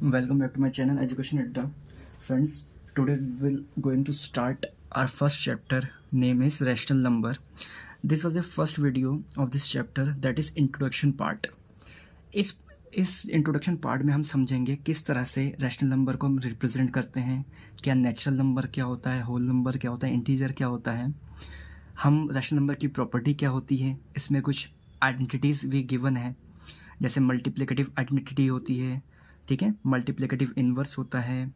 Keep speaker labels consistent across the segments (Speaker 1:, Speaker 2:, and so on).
Speaker 1: Welcome back to my channel Education Adda. Friends, today we will going to start our first chapter, name is rational number. This was the first video of this chapter, that is introduction part. इस introduction part में हम समझेंगे किस तरह से rational number को हम represent करते हैं, क्या नेचुरल नंबर क्या होता है, होल नंबर क्या होता है, इंटीजर क्या होता है, हम रैशनल नंबर की प्रॉपर्टी क्या होती है, इसमें कुछ आइडेंटिटीज़ भी गिवन है, जैसे मल्टीप्लिकेटिव आइडेंटिटी होती है, ठीक है, मल्टीप्लिकेटिव इन्वर्स होता है,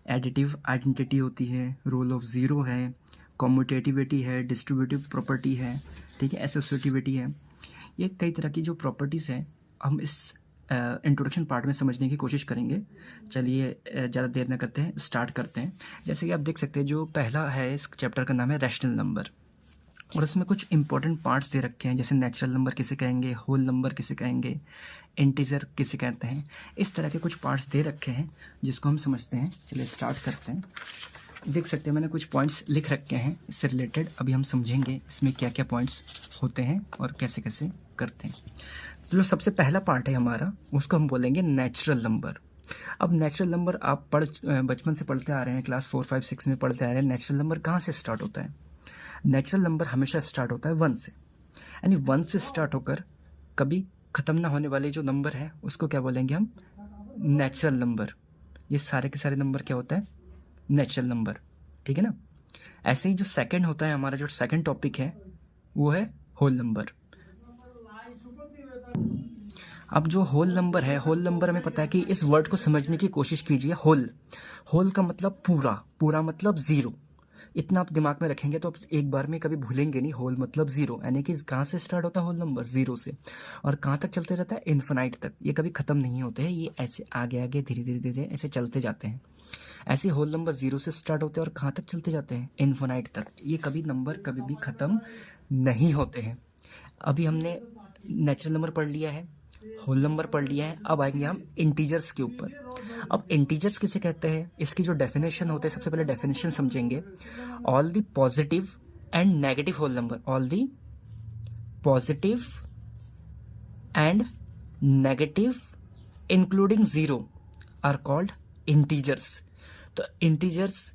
Speaker 1: एडिटिव आइडेंटिटी होती है, रोल ऑफ ज़ीरो है, कॉम्यूटेटिविटी है, डिस्ट्रीब्यूटिव प्रॉपर्टी है, ठीक है, एसोसिएटिविटी है। ये कई तरह की जो प्रॉपर्टीज़ हैं हम इस इंट्रोडक्शन पार्ट में समझने की कोशिश करेंगे। चलिए ज़्यादा देर न करते हैं, स्टार्ट करते हैं। जैसे कि आप देख सकते हैं जो पहला है इस चैप्टर का नाम है रैशनल नंबर, और उसमें कुछ इंपॉर्टेंट पार्ट्स दे रखे हैं, जैसे नेचुरल नंबर किसे कहेंगे, होल नंबर किसे कहेंगे, इंटीजर किसे कहते हैं। इस तरह के कुछ पार्ट्स दे रखे हैं जिसको हम समझते हैं। चलिए स्टार्ट करते हैं। देख सकते हैं मैंने कुछ पॉइंट्स लिख रखे हैं इससे रिलेटेड, अभी हम समझेंगे इसमें क्या क्या पॉइंट्स होते हैं और कैसे कैसे करते हैं। तो जो सबसे पहला पार्ट है हमारा, उसको हम बोलेंगे नेचुरल नंबर। अब नेचुरल नंबर आप बचपन से पढ़ते आ रहे हैं, क्लास 4, 5, 6 में पढ़ते आ रहे हैं। नेचुरल नंबर कहाँ से स्टार्ट होता है? नेचुरल नंबर हमेशा स्टार्ट होता है 1 से, यानी 1 से स्टार्ट होकर कभी ख़त्म ना होने वाले जो नंबर है उसको क्या बोलेंगे हम? Natural number. ये सारे के सारे नंबर क्या होता है? नेचुरल नंबर, ठीक है ना। ऐसे ही जो सेकंड होता है हमारा, जो सेकंड टॉपिक है वो है होल नंबर। अब जो होल नंबर है, होल नंबर हमें पता है कि इस वर्ड को समझने की कोशिश कीजिए। होल, होल का मतलब पूरा, पूरा मतलब ज़ीरो। इतना आप दिमाग में रखेंगे तो आप एक बार में कभी भूलेंगे नहीं। होल मतलब ज़ीरो, यानी कि कहाँ से स्टार्ट होता है होल नंबर? ज़ीरो से, और कहाँ तक चलते रहता है? इन्फिनाइट तक। ये कभी ख़त्म नहीं होते हैं, ये ऐसे आगे आगे धीरे धीरे धीरे ऐसे चलते जाते हैं। ऐसे होल नंबर 0 से स्टार्ट होते हैं और कहाँ तक चलते जाते हैं? इन्फिनाइट तक। ये कभी नंबर कभी भी ख़त्म नहीं होते हैं। अभी हमने नेचुरल नंबर पढ़ लिया है, होल नंबर पढ़ लिया है, अब आएंगे हम इंटीजर्स के ऊपर। अब इंटीजर्स किसे कहते हैं, इसकी जो डेफिनेशन होते हैं, सबसे पहले डेफिनेशन समझेंगे। All the positive and negative whole number, all the positive and negative including zero are called integers. तो इंटीजर्स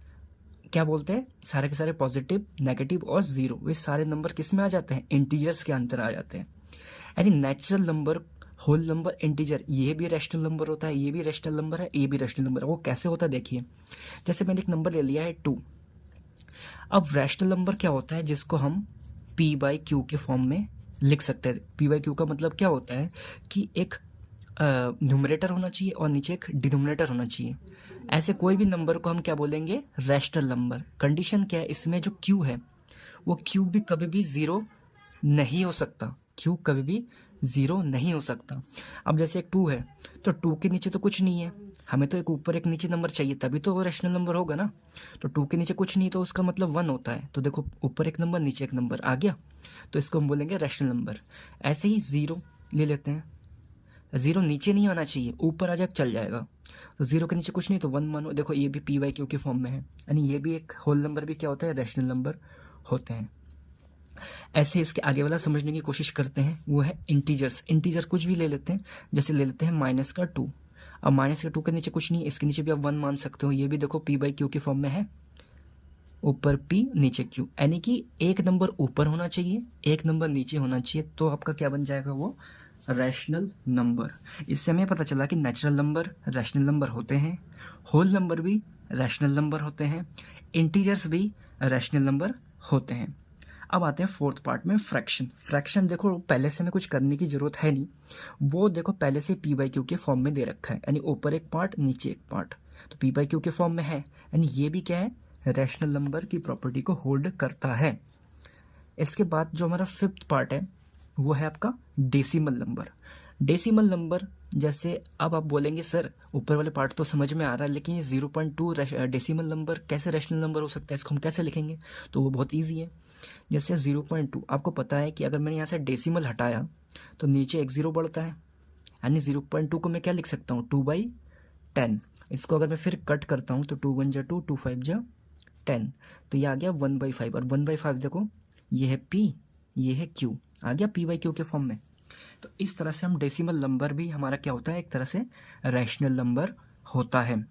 Speaker 1: क्या बोलते हैं? सारे के सारे पॉजिटिव, नेगेटिव और ज़ीरो, वे सारे नंबर किस में आ जाते हैं? इंटीजर्स के अंदर आ जाते हैं। यानी natural number, whole number, integer, ये भी रैशनल नंबर होता है, ये भी रैशनल नंबर है, ये भी रैशनल नंबर है। वो कैसे होता है देखिए, जैसे मैंने एक नंबर ले लिया है 2। अब रैशनल नंबर क्या होता है? जिसको हम p/q के फॉर्म में लिख सकते हैं। p/q का मतलब क्या होता है कि एक न्यूमरेटर होना चाहिए और नीचे एक डिनोमिनेटर होना चाहिए। ऐसे कोई भी नंबर को हम क्या बोलेंगे? Rational number. कंडीशन क्या है इसमें? जो q है वो q भी कभी भी ज़ीरो नहीं हो सकता। q कभी भी ज़ीरो नहीं हो सकता। अब जैसे एक 2 है तो 2 के नीचे तो कुछ नहीं है, हमें तो एक ऊपर एक नीचे नंबर चाहिए, तभी तो वो रैशनल नंबर होगा ना। तो 2 के नीचे कुछ नहीं तो उसका मतलब 1 होता है। तो देखो ऊपर एक नंबर नीचे एक नंबर आ गया, तो इसको हम बोलेंगे रैशनल नंबर। ऐसे ही ज़ीरो ले लेते हैं, ज़ीरो नीचे नहीं आना चाहिए, ऊपर आ जाए चल जाएगा। तो ज़ीरो के नीचे कुछ नहीं तो 1 मानो। देखो ये भी p/q के फॉर्म में है, यानी ये भी एक होल नंबर भी क्या होता है? रैशनल नंबर होते हैं। ऐसे इसके आगे वाला समझने की कोशिश करते हैं, वो है इंटीजर्स। इंटीजर कुछ भी ले लेते हैं, जैसे ले लेते हैं -2। अब -2 के नीचे कुछ नहीं, इसके नीचे भी आप 1 मान सकते हो। ये भी देखो p/q के फॉर्म में है, ऊपर p नीचे q, यानी कि एक नंबर ऊपर होना चाहिए, एक नंबर नीचे होना चाहिए, तो आपका क्या बन जाएगा? वो रैशनल नंबर। इससे हमें पता चला कि नेचुरल नंबर रैशनल नंबर होते हैं, होल नंबर भी रैशनल नंबर होते हैं, इंटीजर्स भी रैशनल नंबर होते हैं। अब आते हैं फोर्थ पार्ट में, फ्रैक्शन। फ्रैक्शन देखो पहले से हमें कुछ करने की ज़रूरत है नहीं, वो देखो पहले से p/q के फॉर्म में दे रखा है, यानी ऊपर एक पार्ट नीचे एक पार्ट, तो p/q के फॉर्म में है, यानी ये भी क्या है? रैशनल नंबर की प्रॉपर्टी को होल्ड करता है। इसके बाद जो हमारा फिफ्थ पार्ट है वो है आपका डेसिमल नंबर। डेसिमल नंबर, जैसे अब आप बोलेंगे सर ऊपर वाले पार्ट तो समझ में आ रहा है, लेकिन ये 0.2 डेसिमल नंबर कैसे रैशनल नंबर हो सकता है? इसको हम कैसे लिखेंगे? तो वो बहुत ईजी है। जैसे 0.2 आपको पता है कि अगर मैंने यहाँ से डेसिमल हटाया तो नीचे एक ज़ीरो बढ़ता है, यानी 0.2 को मैं क्या लिख सकता हूँ? 2/10। इसको अगर मैं फिर कट करता हूँ तो 2 1 जा 2, 2 5 जा 10, तो ये आ गया 1/5। और 1/5 देखो ये है p, ये है q, आ गया p/q के फॉर्म में। तो इस तरह से हम डेसिमल नंबर भी हमारा क्या होता है? एक तरह से रैशनल नंबर होता है।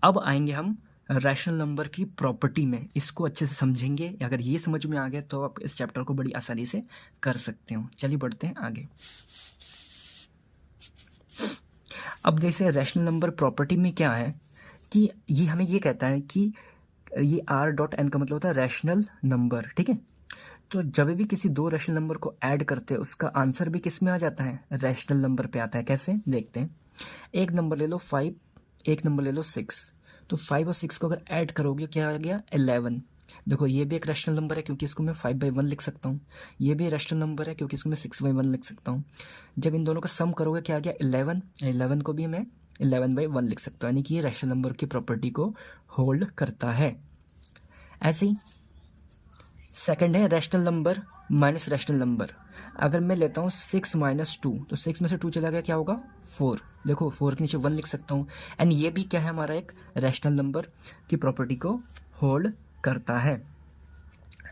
Speaker 1: अब आएंगे हम रैशनल नंबर की प्रॉपर्टी में, इसको अच्छे से समझेंगे। अगर ये समझ में आ गया तो आप इस चैप्टर को बड़ी आसानी से कर सकते हो। चलिए बढ़ते हैं आगे। अब जैसे रैशनल नंबर प्रॉपर्टी में क्या है कि ये हमें ये कहता है कि ये आर डॉट एन का मतलब होता है रैशनल नंबर, ठीक है। तो जब भी किसी दो रैशनल नंबर को ऐड करते हैं उसका आंसर भी किस में आ जाता है, रैशनल नंबर पे आता है। कैसे देखते हैं, एक नंबर ले लो 5, एक नंबर ले लो 6, तो 5 और 6 को अगर ऐड करोगे क्या आ गया 11। देखो ये भी एक रैशनल नंबर है क्योंकि इसको मैं 5/1 लिख सकता हूँ, ये भी रैशनल नंबर है क्योंकि इसको मैं 6/1 लिख सकता हूँ। जब इन दोनों का सम करोगे क्या आ गया 11, 11 को भी मैं 11/1 लिख सकता हूँ, यानी कि ये रैशनल नंबर की प्रॉपर्टी को होल्ड करता है। ऐसे ही सेकंड है rational number minus rational number. अगर मैं लेता हूँ 6 - 2, तो 6 में से 2 चला गया क्या होगा 4। देखो 4 के नीचे 1 लिख सकता हूँ, एंड ये भी क्या है हमारा एक रैशनल नंबर की प्रॉपर्टी को होल्ड करता है।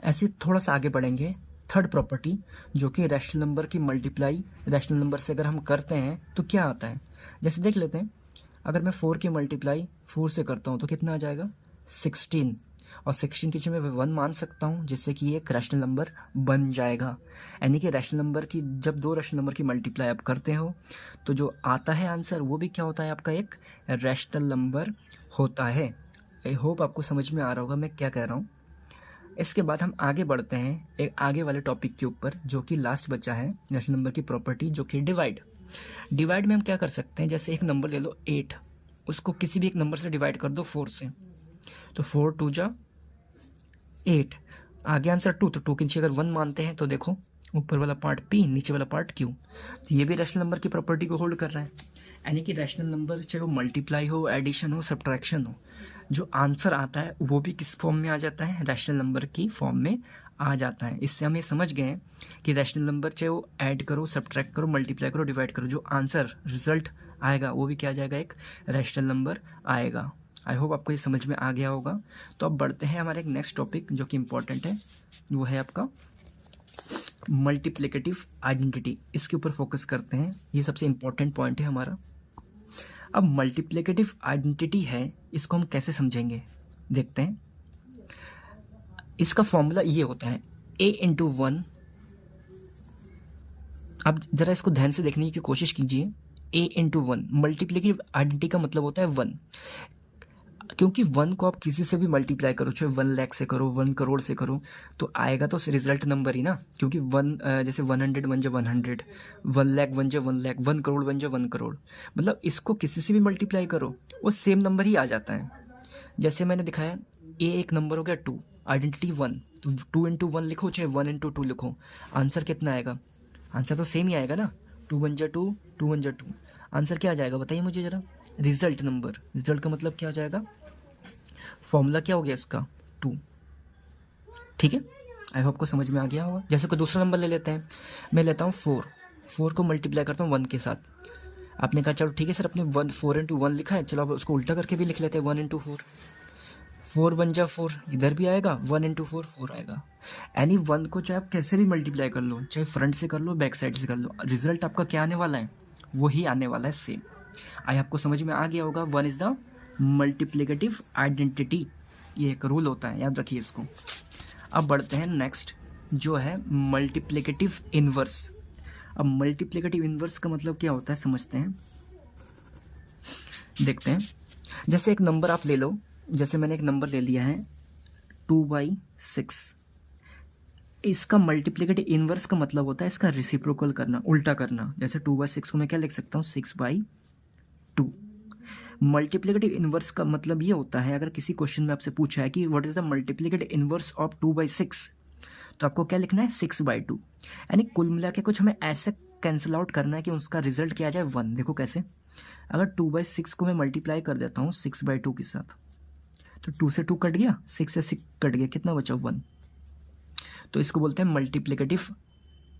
Speaker 1: ऐसे थोड़ा सा आगे बढ़ेंगे, थर्ड प्रॉपर्टी जो कि रैशनल नंबर की मल्टीप्लाई रैशनल नंबर से अगर हम करते हैं तो क्या आता है। जैसे देख लेते हैं, अगर मैं 4 की मल्टीप्लाई 4 से करता हूँ तो कितना आ जाएगा 16, और 16 के नीचे मैं 1 मान सकता हूँ जिससे कि ये एक रैशनल नंबर बन जाएगा। यानी कि रैशनल नंबर की जब दो रैशनल नंबर की मल्टीप्लाई आप करते हो तो जो आता है आंसर वो भी क्या होता है आपका एक रैशनल नंबर होता है। आई होप आपको समझ में आ रहा होगा मैं क्या कह रहा हूँ। इसके बाद हम आगे बढ़ते हैं एक आगे वाले टॉपिक के ऊपर जो कि लास्ट बचा है रैशनल नंबर की प्रॉपर्टी, जो कि डिवाइड। डिवाइड में हम क्या कर सकते हैं, जैसे एक नंबर ले लो 8, उसको किसी भी एक नंबर से डिवाइड कर दो 4 से, तो 4 2 जा 8, आगे आंसर 2, तो 2 के नीचे अगर 1 मानते हैं तो देखो ऊपर वाला पार्ट P नीचे वाला पार्ट Q, तो ये भी रैशनल नंबर की प्रॉपर्टी को होल्ड कर रहा है। यानी कि रैशनल नंबर चाहे वो मल्टीप्लाई हो, एडिशन हो, सब्ट्रैक्शन हो, जो आंसर आता है वो भी किस फॉर्म में आ जाता है, रैशनल नंबर की फॉर्म में आ जाता है। इससे हम ये समझ गए हैं कि रैशनल नंबर चाहे वो ऐड करो, सब्ट्रैक्ट करो, मल्टीप्लाई करो, डिवाइड करो, जो आंसर रिजल्ट आएगा वो भी क्या आ जाएगा एक रैशनल नंबर आएगा। आई होप आपको ये समझ में आ गया होगा। तो अब बढ़ते हैं हमारे एक नेक्स्ट टॉपिक जो कि इम्पोर्टेंट है, वो है आपका मल्टीप्लिकेटिव आइडेंटिटी। इसके ऊपर फोकस करते हैं, ये सबसे इम्पोर्टेंट पॉइंट है हमारा। अब मल्टीप्लिकेटिव आइडेंटिटी है, इसको हम कैसे समझेंगे देखते हैं। इसका फॉर्मूला ये होता है a/1। अब जरा इसको ध्यान से देखने की कोशिश कीजिए, a/1 मल्टीप्लिकेटिव आइडेंटिटी का मतलब होता है 1, क्योंकि 1 को आप किसी से भी मल्टीप्लाई करो, चाहे 1 लाख से करो, 1 करोड़ से करो, तो आएगा तो रिजल्ट नंबर ही ना। क्योंकि 1 जैसे 100 बन जाए 100, 1 लाख बन जाए 1 लाख, 1 करोड़ बन जाए 1 करोड़, मतलब इसको किसी से भी मल्टीप्लाई करो वो सेम नंबर ही आ जाता है। जैसे मैंने दिखाया ए एक नंबर हो गया 2, आइडेंटिटी 1, तो 2 × 1 लिखो चाहे 1 × 2 लिखो, आंसर कितना आएगा, आंसर तो सेम ही आएगा ना। 2 बन जा 2, 2 बन जा 2, आंसर क्या आ जाएगा बताइए मुझे ज़रा, रिजल्ट नंबर। रिजल्ट का मतलब क्या हो जाएगा, फॉर्मूला क्या हो गया इसका 2, ठीक है। आई होप को समझ में आ गया होगा। जैसे कोई दूसरा नंबर ले लेते हैं, मैं लेता हूँ 4 को मल्टीप्लाई करता हूँ 1 के साथ। आपने कहा चलो ठीक है सर, अपने 4 × 1 लिखा है, चलो अब उसको उल्टा करके भी लिख लेते हैं 1 × 4, 4 बन जा 4, इधर भी आएगा 1 × 4 4 आएगा। यानी 1 को चाहे आप कैसे भी मल्टीप्लाई कर लो, चाहे फ्रंट से कर लो, बैक साइड से कर लो, रिजल्ट आपका क्या आने वाला है, वही आने वाला है सेम। आई आपको समझ में आ गया होगा। 1 इज़ द मल्टीप्लिकेटिव आइडेंटिटी, ये एक रूल होता है, याद रखिए इसको। अब बढ़ते हैं नेक्स्ट जो है मल्टीप्लिकेटिव इन्वर्स। अब मल्टीप्लिकेटिव इन्वर्स का मतलब क्या होता है समझते हैं, देखते हैं। जैसे एक नंबर आप ले लो, जैसे मैंने एक नंबर ले लिया है 2/6, इसका मल्टीप्लिकेटिव इन्वर्स का मतलब होता है इसका रेसिप्रोकल करना, उल्टा करना। जैसे 2/6 को मैं क्या लिख सकता हूँ 6/2। मल्टीप्लिकेटिव इन्वर्स का मतलब ये होता है, अगर किसी क्वेश्चन में आपसे पूछा है कि what is the multiplicative inverse of 2/6, तो आपको क्या लिखना है 6/2। यानी कुल मिला के कुछ हमें ऐसे कैंसिल आउट करना है कि उसका रिजल्ट क्या आ जाए 1। देखो कैसे, अगर 2/6 को मैं मल्टीप्लाई कर देता हूँ 6/2 के साथ, तो 2 से 2 कट गया, 6 से 6 कट गया, कितना बचा 1। तो इसको बोलते हैं मल्टीप्लिकेटिव।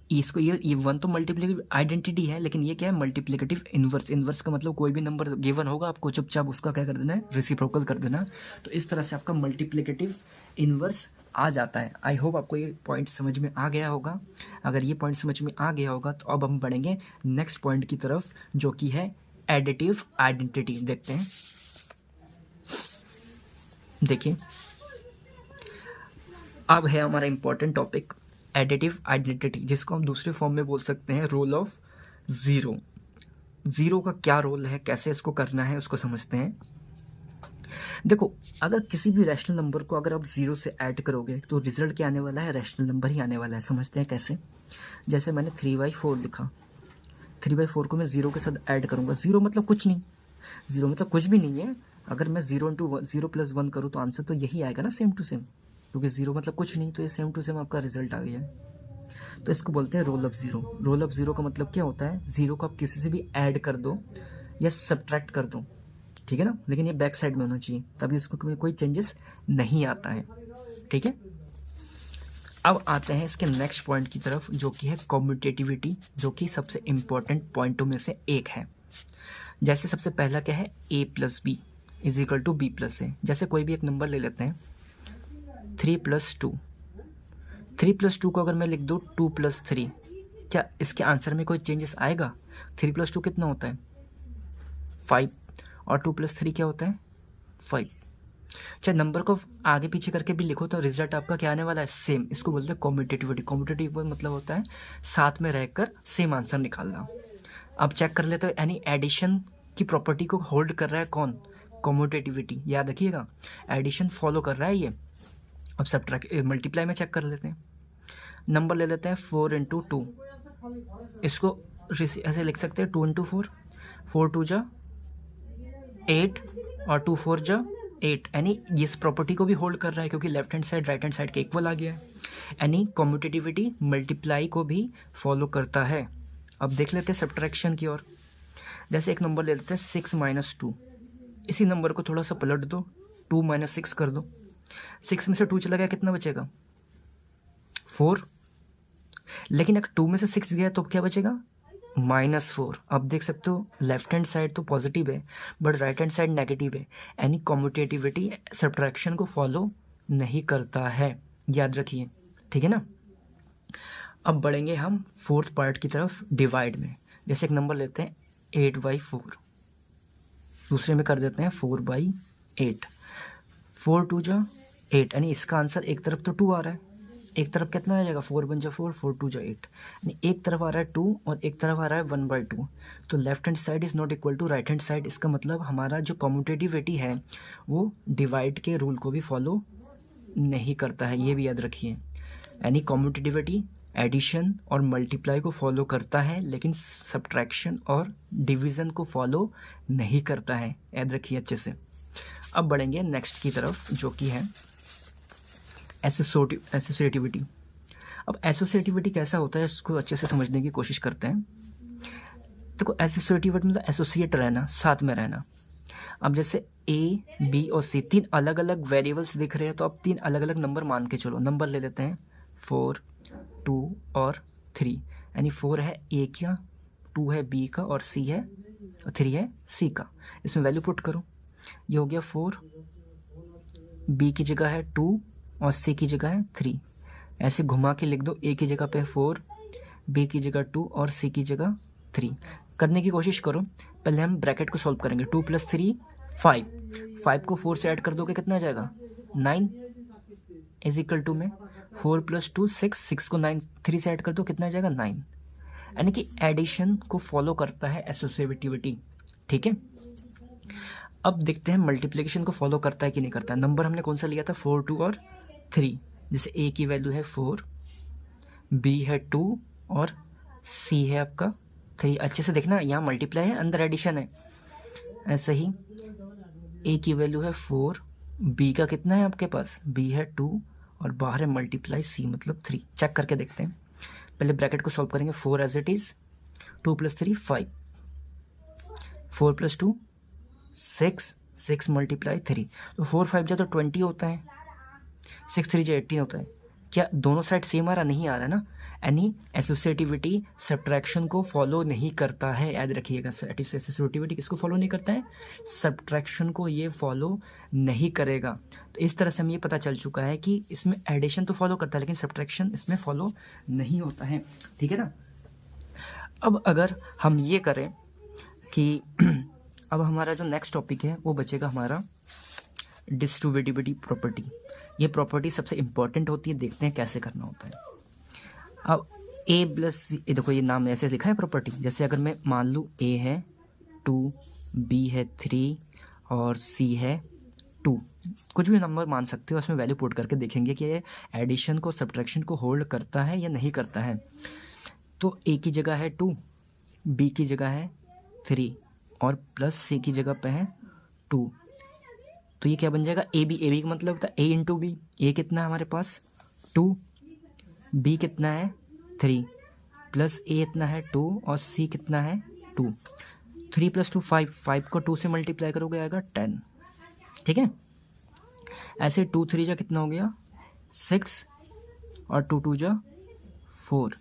Speaker 1: इसको ये 1 तो मल्टीप्लिकेटिव आइडेंटिटी है, लेकिन ये क्या है मल्टीप्लिकेटिव इन्वर्स। इन्वर्स का मतलब कोई भी नंबर गिवन होगा आपको चुपचाप उसका क्या कर देना है, रेसिप्रोकल कर देना। तो इस तरह से आपका मल्टीप्लिकेटिव इन्वर्स आ जाता है। आई होप आपको ये पॉइंट समझ में आ गया होगा। अगर ये पॉइंट समझ में आ गया होगा तो अब हम बढ़ेंगे नेक्स्ट पॉइंट की तरफ, जो कि है एडिटिव आइडेंटिटी देखते हैं। देखिए अब है हमारा इंपॉर्टेंट टॉपिक एडिटिव आइडेंटिटी, जिसको हम दूसरे फॉर्म में बोल सकते हैं रोल ऑफ ज़ीरो। ज़ीरो का क्या रोल है, कैसे इसको करना है, उसको समझते हैं। देखो, अगर किसी भी रैशनल नंबर को अगर आप ज़ीरो से ऐड करोगे तो रिजल्ट क्या आने वाला है, रैशनल नंबर ही आने वाला है। समझते हैं कैसे। जैसे मैंने 3/4 लिखा, 3/4 को मैं ज़ीरो के साथ ऐड करूँगा। ज़ीरो मतलब कुछ नहीं, ज़ीरो मतलब कुछ भी नहीं है। अगर मैं 0 + 1 करूँ तो आंसर तो यही आएगा ना, सेम टू सेम, क्योंकि ज़ीरो मतलब कुछ नहीं, तो ये सेम टू सेम आपका रिजल्ट आ गया है। तो इसको बोलते हैं role of zero. Role of zero का मतलब क्या होता है, ज़ीरो को आप किसी से भी ऐड कर दो या सब्ट्रैक्ट कर दो, ठीक है ना, लेकिन ये बैक साइड में होना चाहिए, तभी इसको कोई चेंजेस नहीं आता है। ठीक है, अब आते हैं इसके नेक्स्ट पॉइंट की तरफ, जो कि है कॉम्यूटेटिविटी, जो कि सबसे इंपॉर्टेंट पॉइंटों में से एक है। जैसे सबसे पहला क्या है, a + b = b + a। जैसे कोई भी एक नंबर ले लेते हैं 3 + 2। 3 + 2 को अगर मैं लिख दूँ 2 + 3, क्या इसके आंसर में कोई चेंजेस आएगा? 3 + 2 कितना होता है, 5, और 2 + 3 क्या होता है, 5। चाहे नंबर को आगे पीछे करके भी लिखो तो रिजल्ट आपका क्या आने वाला है, सेम। इसको बोलते हैं कॉम्यूटेटिविटी। कॉम्यूटेटिव मतलब होता है साथ में रहकर सेम आंसर निकालना। अब चेक कर लेते हो, यानी एडिशन की प्रॉपर्टी को होल्ड कर रहा है कौन, कॉम्यूटेटिविटी। याद रखिएगा, एडिशन फॉलो कर रहा है ये। अब सब्ट्रैक्ट मल्टीप्लाई में चेक कर लेते हैं। नंबर ले लेते हैं 4 × 2, इसको ऐसे लिख सकते हैं 2 × 4, 4 2 जा 8 और 2 4 जा 8, यानी इस प्रॉपर्टी को भी होल्ड कर रहा है, क्योंकि left hand side right hand side के इक्वल आ गया है। यानी कॉम्यूटेटिविटी मल्टीप्लाई को भी फॉलो करता है। अब देख लेते हैं सब्ट्रैक्शन की ओर। जैसे एक नंबर ले लेते हैं 6 - 2, इसी नंबर को थोड़ा सा पलट दो, 2 - 6 कर दो। 6 में से 2 चला गया, कितना बचेगा, 4। लेकिन अगर 2 में से 6 गया तो क्या बचेगा, -4। अब देख सकते हो लेफ्ट हैंड साइड तो पॉजिटिव है but right hand side negative है, यानी कॉम्यूटेटिविटी सब्ट्रैक्शन को फॉलो नहीं करता है, याद रखिए। ठीक है ना। अब बढ़ेंगे हम फोर्थ पार्ट की तरफ, डिवाइड में। जैसे एक नंबर लेते हैं 8/4, दूसरे में कर देते हैं 4/8। 4 2 जा 8, यानी इसका आंसर एक तरफ तो 2 आ रहा है, एक तरफ कितना आ जाएगा, 4 1 जा 4, 4 2 जा 8, यानी एक तरफ आ रहा है 2 और एक तरफ आ रहा है 1/2। तो left hand side is not equal to right hand side. इसका मतलब हमारा जो कॉम्यूटेटिविटी है वो डिवाइड के रूल को भी फॉलो नहीं करता है, ये भी याद रखिए। यानी कॉम्यूटेटिविटी एडिशन और मल्टीप्लाई को फॉलो करता है, लेकिन सब्ट्रैक्शन और डिवीज़न को फॉलो नहीं करता है, याद रखिए अच्छे से। अब बढ़ेंगे नेक्स्ट की तरफ, जो कि है एसोसिएटिविटी। अब एसोसिएटिविटी कैसा होता है, इसको अच्छे से समझने की कोशिश करते हैं। देखो, एसोसिएटिविटी मतलब एसोसिएट रहना, साथ में रहना। अब जैसे ए, बी और सी 3 अलग अलग वेरिएबल्स दिख रहे हैं, तो आप 3 अलग अलग नंबर मान के चलो। नंबर ले लेते हैं 4, 2 और 3, यानी 4 है ए का, 2 है बी का और 3 है सी का। इसमें वैल्यू पुट करो, ये हो गया 4, बी की जगह है 2 और सी की जगह है 3। ऐसे घुमा के लिख दो, ए की जगह पे 4, बी की जगह 2 और सी की जगह 3। करने की कोशिश करो। पहले हम ब्रैकेट को सॉल्व करेंगे। 2 + 3 5, 5 को 4 से ऐड कर दोगे कितना आ जाएगा, 9 = में 4 + 2 6, 6 को 3 से ऐड कर दो कितना आ जाएगा, 9। यानी कि एडिशन को फॉलो करता है एसोसिएटिविटी। ठीक है। अब देखते हैं मल्टीप्लिकेशन को फॉलो करता है कि नहीं करता है। नंबर हमने कौन सा लिया था, 4 2 और 3। जैसे ए की वैल्यू है 4, बी है 2 और सी है आपका 3। अच्छे से देखना, यहाँ मल्टीप्लाई है, अंदर एडिशन है। ऐसे ही ए की वैल्यू है 4, बी का कितना है आपके पास, बी है 2 और बाहर है मल्टीप्लाई सी मतलब 3। चेक करके देखते हैं। पहले ब्रैकेट को सॉल्व करेंगे। 4 एज इट इज, 2 + 3 5, 4 + 2 6, 6 × 3, तो 4 5 जा तो 20 होता है, 6 3 जा 18 होता है। क्या दोनों साइड सेम आ रहा, नहीं आ रहा ना, यानी एसोसिएटिविटी सब्ट्रैक्शन को फॉलो नहीं करता है, याद रखिएगा। एसोसिएटिविटी किसको फॉलो नहीं करता है, सब्ट्रैक्शन को ये फॉलो नहीं करेगा। तो इस तरह से हमें ये पता चल चुका है कि इसमें एडिशन तो फॉलो करता है लेकिन सब्ट्रैक्शन इसमें फॉलो नहीं होता है। ठीक है ना। अब अगर हम ये करें कि अब हमारा जो नेक्स्ट टॉपिक है वो बचेगा हमारा डिस्ट्रीब्यूटिविटी प्रॉपर्टी। ये प्रॉपर्टी सबसे इम्पॉर्टेंट होती है, देखते हैं कैसे करना होता है। अब ए प्लस, देखो ये नाम ऐसे लिखा है प्रॉपर्टी, जैसे अगर मैं मान लूँ ए है 2, बी है 3 और सी है 2, कुछ भी नंबर मान सकते हो, उसमें वैल्यू पुट करके देखेंगे कि ये एडिशन को सब्ट्रैक्शन को होल्ड करता है या नहीं करता है। तो ए की जगह है 2, बी की जगह है 3 और प्लस सी की जगह पे है 2, तो ये क्या बन जाएगा ए बी का मतलब होता है ए इंटू बी। ए कितना है हमारे पास 2, बी कितना है 3 प्लस ए इतना है 2 और सी कितना है 2। 3 + 2 5, 5 को 2 से मल्टीप्लाई करोगे आएगा 10, ठीक है। ऐसे 2 3 जा कितना हो गया 6 और 2 2 जा 4,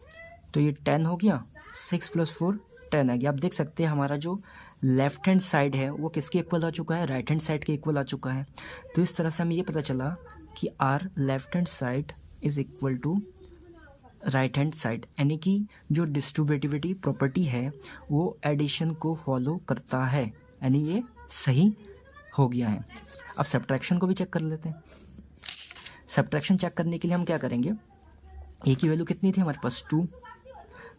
Speaker 1: तो ये 10 हो गया, 6 + 4 10 आ गया। आप देख सकते हैं हमारा जो लेफ्ट हैंड साइड है वो किसके इक्वल आ चुका है, राइट हैंड साइड के इक्वल आ चुका है। तो इस तरह से हमें ये पता चला कि our left hand side is equal to right hand side, यानी कि जो डिस्ट्रीब्यूटिविटी प्रॉपर्टी है वो एडिशन को फॉलो करता है, यानी ये सही हो गया है। अब सब्ट्रैक्शन को भी चेक कर लेते हैं। सब्ट्रैक्शन चेक करने के लिए हम क्या करेंगे, ए की वैल्यू कितनी थी हमारे पास 2,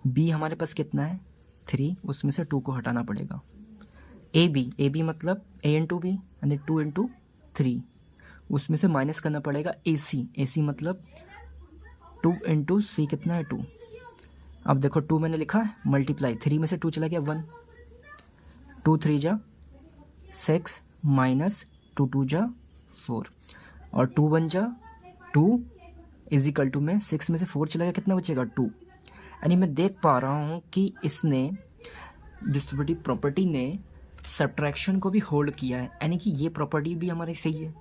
Speaker 1: बी हमारे पास कितना है 3, उसमें से 2 को हटाना पड़ेगा। ए बी मतलब ए इंटू बी यानी 2 × 3, उसमें से माइनस करना पड़ेगा ए सी मतलब 2 × सी कितना है 2। अब देखो 2 मैंने लिखा है मल्टीप्लाई, 3 में से 2 चला गया 1, 2 3 जा 6 माइनस 2 2 जा 4 और 2 1 जा 2 इज इक्वल टू में 6 में से 4 चला गया कितना बचेगा 2। यानी मैं देख पा रहा हूँ कि इसने डिस्ट्रीब्यूटिव प्रॉपर्टी ने सब्ट्रैक्शन को भी होल्ड किया है, यानी कि ये प्रॉपर्टी भी हमारी सही है।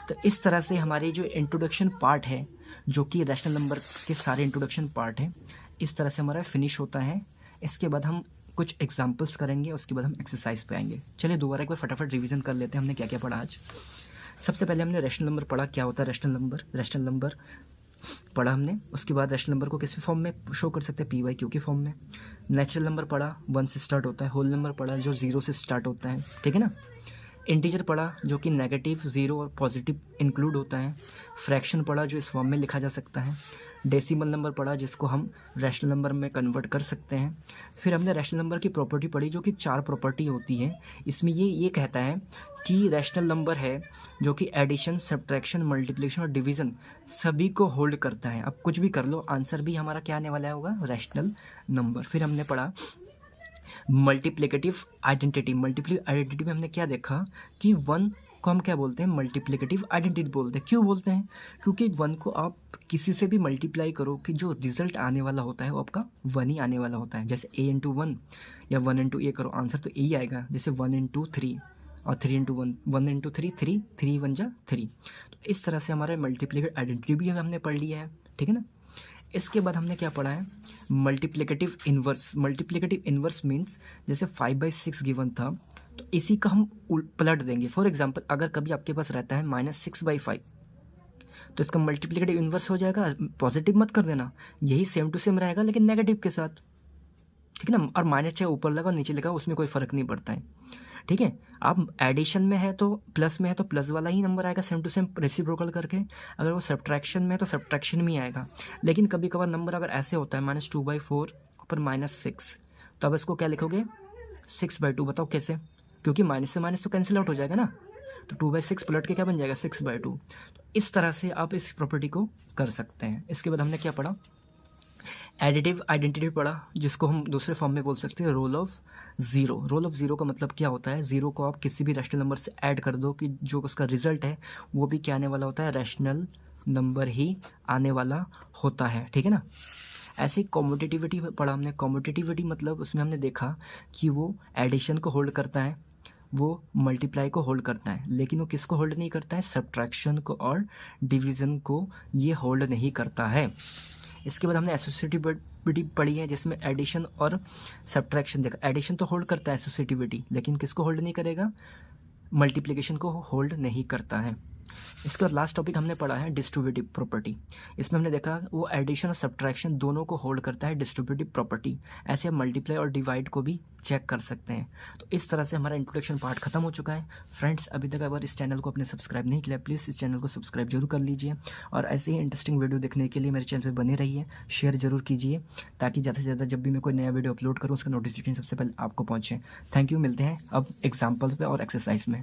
Speaker 1: तो इस तरह से हमारी जो इंट्रोडक्शन पार्ट है, जो कि रैशनल नंबर के सारे इंट्रोडक्शन पार्ट है, इस तरह से हमारा फिनिश होता है। इसके बाद हम कुछ एग्जांपल्स करेंगे, उसके बाद हम एक्सरसाइज पे आएंगे। चलिए दोबारा एक बार फटाफट रिवीजन कर लेते हैं हमने क्या क्या पढ़ा आज। सबसे पहले हमने रैशनल नंबर पढ़ा, क्या होता है रैशनल नंबर पढ़ा हमने। उसके बाद रैशनल नंबर को किस फॉर्म में शो कर सकते हैं, पी वाई क्यू की फॉर्म में। नेचुरल नंबर पढ़ा 1 से स्टार्ट होता है। होल नंबर पढ़ा जो 0 से स्टार्ट होता है, ठीक है ना। इंटीजर पढ़ा जो कि नेगेटिव, 0 और पॉजिटिव इंक्लूड होता है। फ्रैक्शन पढ़ा जो इस फॉर्म में लिखा जा सकता है। डेसिमल नंबर पढ़ा जिसको हम रैशनल नंबर में कन्वर्ट कर सकते हैं। फिर हमने रैशनल नंबर की प्रॉपर्टी पढ़ी जो कि 4 प्रॉपर्टी होती है। इसमें ये कहता है कि रैशनल नंबर है जो कि एडिशन, सब्ट्रैक्शन, मल्टीप्लिकेशन और डिवीज़न सभी को होल्ड करता है। अब कुछ भी कर लो, आंसर भी हमारा क्या आने वाला होगा, रैशनल नंबर। फिर हमने पढ़ा मल्टीप्लिकेटिव आइडेंटिटी। मल्टीप्लिकेटिव आइडेंटिटी में हमने क्या देखा कि 1 को हम क्या बोलते हैं, मल्टीप्लिकेटिव आइडेंटिटी बोलते हैं। क्यों बोलते हैं, क्योंकि 1 को आप किसी से भी मल्टीप्लाई करो कि जो रिजल्ट आने वाला होता है वो आपका 1 ही आने वाला होता है। जैसे a × 1 या 1 × a करो, आंसर तो a ही आएगा। जैसे 1 × 3 और 3 × 1, 1 × 3 3, 3 1 जा 3। तो इस तरह से हमारे मल्टीप्लिकेटिव आइडेंटिटी भी हमने पढ़ लिया है, ठीक है ना। इसके बाद हमने क्या पढ़ा है, multiplicative inverse. Multiplicative inverse means जैसे 5/6 गिवन था तो इसी का हम पलट देंगे। फॉर एग्जांपल अगर कभी आपके पास रहता है -6/5 तो इसका मल्टीप्लिकेटिव इन्वर्स हो जाएगा, पॉजिटिव मत कर देना, यही सेम टू सेम रहेगा लेकिन नेगेटिव के साथ, ठीक है ना। और माइनस चाहे ऊपर लगा और नीचे लगा उसमें कोई फ़र्क नहीं पड़ता है, ठीक है। आप एडिशन में है तो प्लस में है तो प्लस वाला ही नंबर आएगा सेम टू सेम रेसिप्रोकल करके। अगर वो सब्ट्रैक्शन में है तो सब्ट्रैक्शन में ही आएगा। लेकिन कभी कभार नंबर अगर ऐसे होता है -2/4 पर -6, तो अब इसको क्या लिखोगे 6/2। बताओ कैसे, क्योंकि माइनस से माइनस तो कैंसिल आउट हो जाएगा ना, तो 2/6 पलट के क्या बन जाएगा 6/2। तो इस तरह से आप इस प्रॉपर्टी को कर सकते हैं। इसके बाद हमने क्या पढ़ा, एडिटिव आइडेंटिटी पढ़ा जिसको हम दूसरे फॉर्म में बोल सकते हैं role of zero. Role of zero का मतलब क्या होता है, ज़ीरो को आप किसी भी रैशनल नंबर से ऐड कर दो कि जो उसका रिजल्ट है वो भी क्या आने वाला होता है, रैशनल नंबर ही आने वाला होता है, ठीक है ना। ऐसे कॉम्पिटिटिविटी पढ़ा हमने। कॉम्पिटिटिविटी मतलब उसमें हमने देखा कि वो एडिशन को होल्ड करता है, वो मल्टीप्लाई को होल्ड करता है, लेकिन वो किसको होल्ड नहीं करता है, सब्ट्रैक्शन को और डिवीज़न को ये होल्ड नहीं करता है। इसके बाद हमने एसोसिएटिविटी पढ़ी है जिसमें एडिशन और सब्ट्रैक्शन देखा। एडिशन तो होल्ड करता है एसोसिएटिविटी, लेकिन किसको होल्ड नहीं करेगा, मल्टीप्लिकेशन को होल्ड नहीं करता है। इसके बाद लास्ट टॉपिक हमने पढ़ा है डिस्ट्रीब्यूटिव प्रॉपर्टी। इसमें हमने देखा वो एडिशन और सब्ट्रैक्शन दोनों को होल्ड करता है डिस्ट्रीब्यूटिव प्रॉपर्टी। ऐसे हम मल्टीप्लाई और डिवाइड को भी चेक कर सकते हैं। तो इस तरह से हमारा इंट्रोडक्शन पार्ट खत्म हो चुका है। फ्रेंड्स, अभी तक अगर इस चैनल को अपने सब्सक्राइब नहीं किया, प्लीज़ इस चैनल को सब्सक्राइब जरूर कर लीजिए और ऐसे ही इंटरेस्टिंग वीडियो देखने के लिए मेरे चैनल पर बने रहिए, शेयर जरूर कीजिए ताकि ज़्यादा से ज़्यादा जब भी मैं कोई नया वीडियो अपलोड करूँ उसका नोटिफिकेशन सबसे पहले आपको पहुँचे। थैंक यू, मिलते हैं अब एग्जाम्पल पे और एक्सरसाइज में।